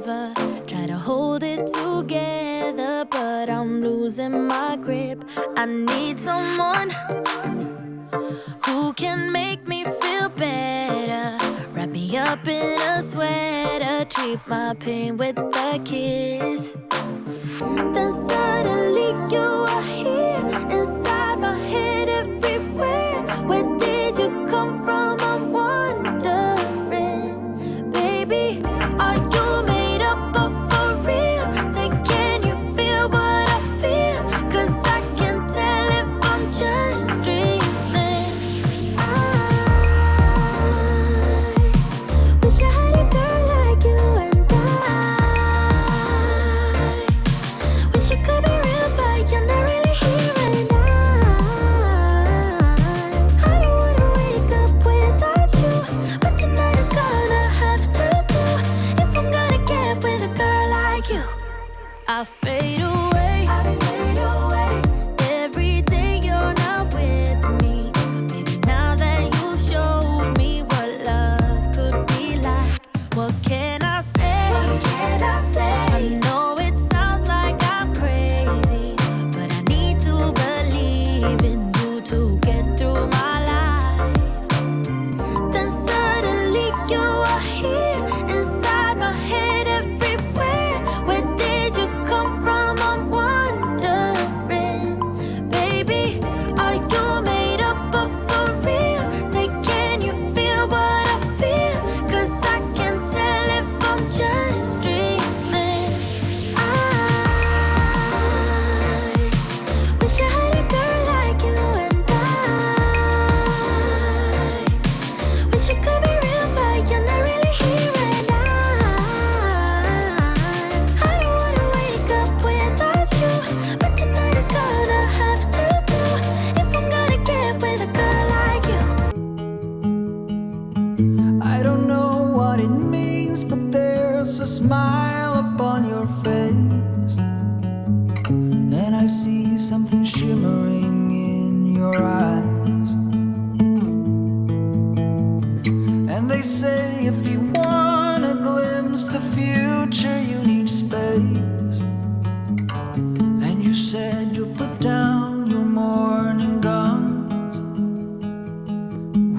forever. Try to hold it together, but I'm losing my grip. I need someone who can make me feel better. Wrap me up in a sweater, treat my pain with a kiss. Then suddenly you are here, inside my head everywhere. Where did you come from? I'm wondering, baby, are you made up of for real? Say, can you feel what I feel? 'Cause I can tell if I'm just dreaming. I wish I had a girl like you, and wish you could be real, but you're not really here. And I don't wanna wake up without you. But tonight is gonna have to do if I'm gonna get with a girl like you. I fade away, every day you're not with me. Baby, now that you've showed me what love could be like, what can I say? I know it sounds like I'm crazy, but I need to believe in you to get through my life. Then suddenly you are here, inside my head everywhere. Where did you come from? I'm wondering, baby, are you made up of for real? Say, can you feel what I feel? 'Cause I can tell if I'm just dreaming. I wish I had a girl like you, and wish you could be real, but you're not really here. And I don't wanna wake up without you. But tonight is gonna have to do if I'm gonna get with a girl like you. I don't know what it means, but there's a smile upon your face, and I see something shimmering in your eyes. And they say if you wanna glimpse the future, you need space. And you said you'll put down your morning guns.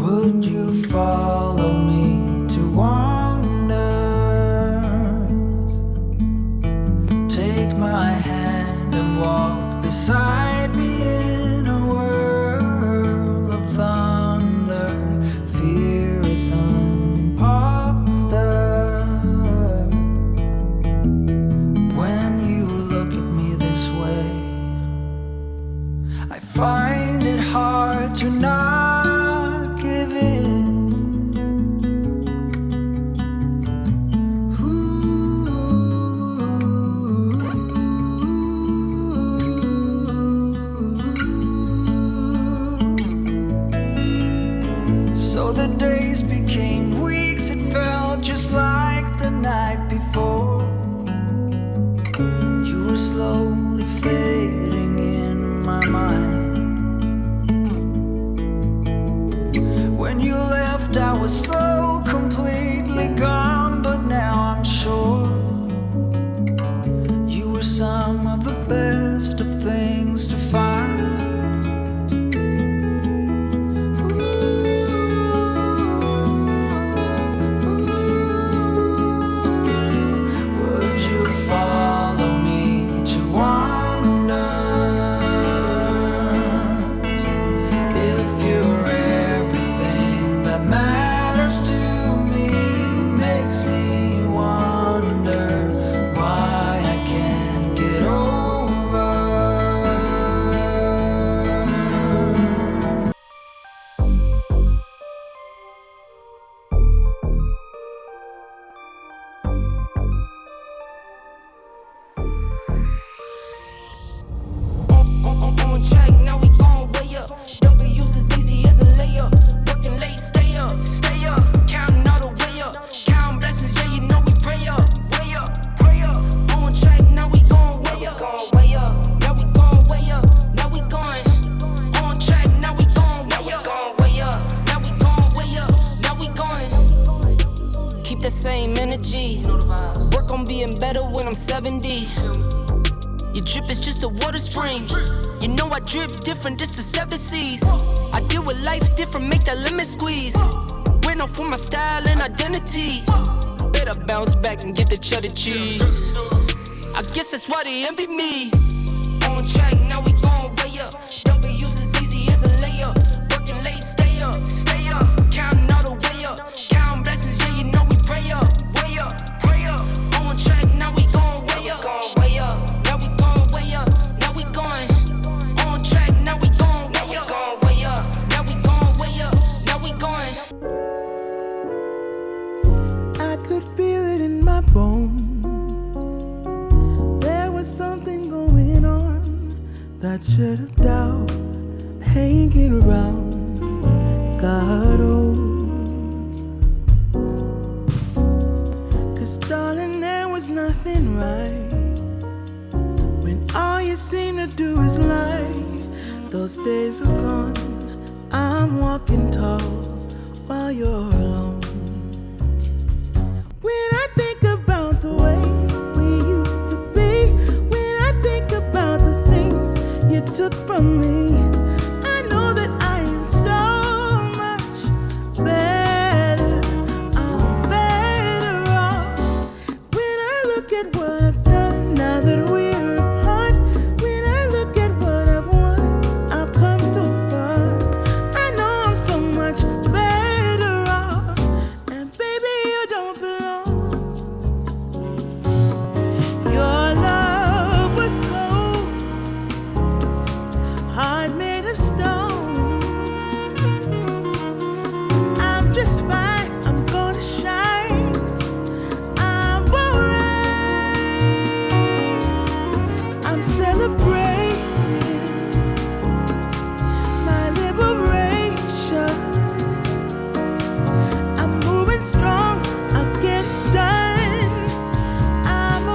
Would you follow me to wonders? Take my hand and walk beside me in a world of thunder. Fear is an imposter. When you look at me this way, I find it hard to not give in. So the days became weeks, it felt just like the night before. You were slowly fading in my mind. When you left, I was so completely gone, but now I'm sure you were some of the best of things to find. me. Work on being better when I'm 70. Your drip is just a water spring. You know I drip different, this the 7 seas. I deal with life different, make that lemon squeeze. Went off for my style and identity. Better bounce back and get the cheddar cheese. I guess that's why they envy me. On track, now we going way up. W's as easy as a layup. Working late, stay up. Counting all the way up. Counting blessings, yeah, you know we pray up. Way up, pray up. On track, now we going way up. Now we going way up. Now we going. On track, now we going way up. Now we going way up. Now we going. I could feel it in my bones. There was something going on that should have doubt hanging around. God, oh. 'Cause darling, there was nothing right when all you seem to do is lie. Those days are gone. I'm walking tall while you're alone. When I think about the way we used to be, when I think about the things you took from me, I know that I am so much better. I'm better off. When I look at what I've done now that we're apart, when I look at what I've won, I've come so far. I know I'm so much better off. And baby, you don't belong. Your love was cold, heart made of stone. I'm just fine, I'm gonna shine. I'm alright. I'm celebrating my liberation. I'm moving strong, I'll get done. I'm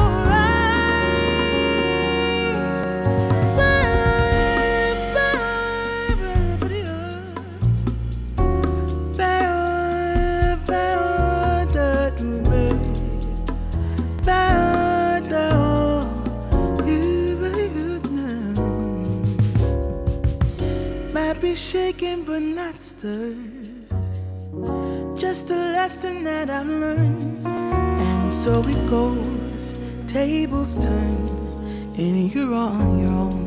might be shaken but not stirred. Just a lesson that I've learned. And so it goes, tables turn, and you're on your own.